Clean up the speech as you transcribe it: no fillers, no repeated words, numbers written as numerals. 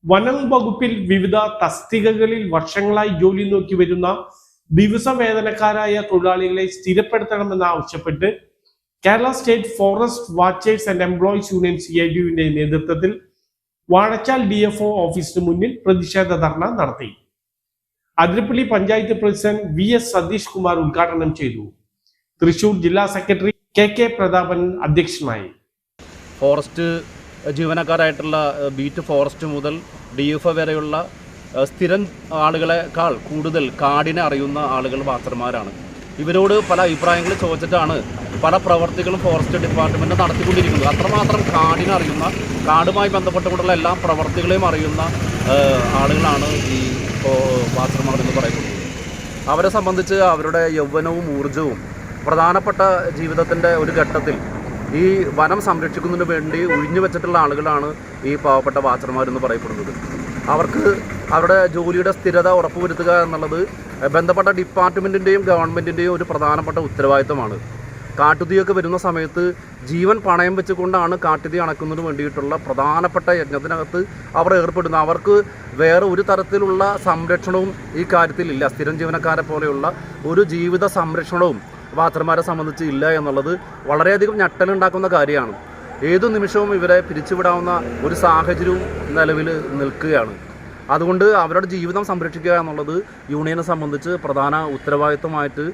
വനം വകുപ്പിൽ വിവിധ തസ്തികകളിൽ വർഷങ്ങളായി ജോലി നോക്കി വരുന്ന ദിവസവേതനക്കാരായ തൊഴിലാളികളെ സ്ഥിരപ്പെടുത്തണമെന്നാവശ്യപ്പെട്ട് Kerala state forest watchers and employees union CITU-വിന്റെ നേതൃത്വത്തിൽ വാഴച്ചാൽ DFO ഓഫീസിന് മുന്നിൽ പ്രതിഷേധ ധർണ നടത്തി. അതിരപ്പള്ളി പഞ്ചായത്ത് പ്രസിഡന്റ് VS സതീഷ് കുമാർ ഉദ്ഘാടനം ചെയ്തു. തൃശൂർ ജില്ലാ സെക്രട്ടറി KK പ്രതാപൻ അധ്യക്ഷനായി. ഫോറസ്റ്റ് ജീവനക്കാരായിട്ടുള്ള ബീറ്റ് ഫോറസ്റ്റ് മുതൽ DFO വരെയുള്ള സ്ഥിരം ആളുകളെക്കാൾ കൂടുതൽ കാടിനെ അറിയുന്ന ആളുകൾ വാച്ചർമാരാണ്. ഇവരോട് പല അഭിപ്രായങ്ങൾ ചോദിച്ചിട്ടാണ് പല പ്രവർത്തികളും ഫോറസ്റ്റ് ഡിപ്പാർട്ട്മെൻറ്റ് നടത്തിക്കൊണ്ടിരിക്കുന്നത്. അത്രമാത്രം കാടിനെ അറിയുന്ന, കാടുമായി ബന്ധപ്പെട്ടുകൊണ്ടുള്ള എല്ലാ പ്രവർത്തികളെയും അറിയുന്ന ആളുകളാണ് ഈ വാച്ചർമാർ എന്ന് പറയുന്നത്. അവരെ സംബന്ധിച്ച് അവരുടെ യൗവനവും ഊർജവും പ്രധാനപ്പെട്ട ജീവിതത്തിൻ്റെ ഒരു ഘട്ടത്തിൽ ഈ വനം സംരക്ഷിക്കുന്നതിന് വേണ്ടി ഒഴിഞ്ഞു വെച്ചിട്ടുള്ള ആളുകളാണ് ഈ പാവപ്പെട്ട വാച്ചർമാരെന്ന് പറയപ്പെടുന്നത്. അവർക്ക് അവരുടെ ജോലിയുടെ സ്ഥിരത ഉറപ്പുവരുത്തുക എന്നുള്ളത് ബന്ധപ്പെട്ട ഡിപ്പാർട്ട്മെൻറ്റിൻ്റെയും ഗവൺമെൻറ്റിൻ്റെയും ഒരു പ്രധാനപ്പെട്ട ഉത്തരവാദിത്തമാണ്. കാട്ടുതീയൊക്കെ വരുന്ന സമയത്ത് ജീവൻ പണയം വെച്ചുകൊണ്ടാണ് കാട്ടുതീ അണക്കുന്നതിന് വേണ്ടിയിട്ടുള്ള പ്രധാനപ്പെട്ട യജ്ഞത്തിനകത്ത് അവർ ഏർപ്പെടുന്നത്. അവർക്ക് വേറെ ഒരു തരത്തിലുള്ള സംരക്ഷണവും ഈ കാര്യത്തിലില്ല. സ്ഥിരം ജീവനക്കാരെ പോലെയുള്ള ഒരു ജീവിത സംരക്ഷണവും വാച്ചർമാരെ സംബന്ധിച്ച് ഇല്ല എന്നുള്ളത് വളരെയധികം ഞെട്ടലുണ്ടാക്കുന്ന കാര്യമാണ്. ഏതു നിമിഷവും ഇവരെ പിരിച്ചുവിടാവുന്ന ഒരു സാഹചര്യവും നിലവിൽ നിൽക്കുകയാണ്. അതുകൊണ്ട് അവരുടെ ജീവിതം സംരക്ഷിക്കുക എന്നുള്ളത് യൂണിയനെ സംബന്ധിച്ച് പ്രധാന ഉത്തരവാദിത്വമായിട്ട്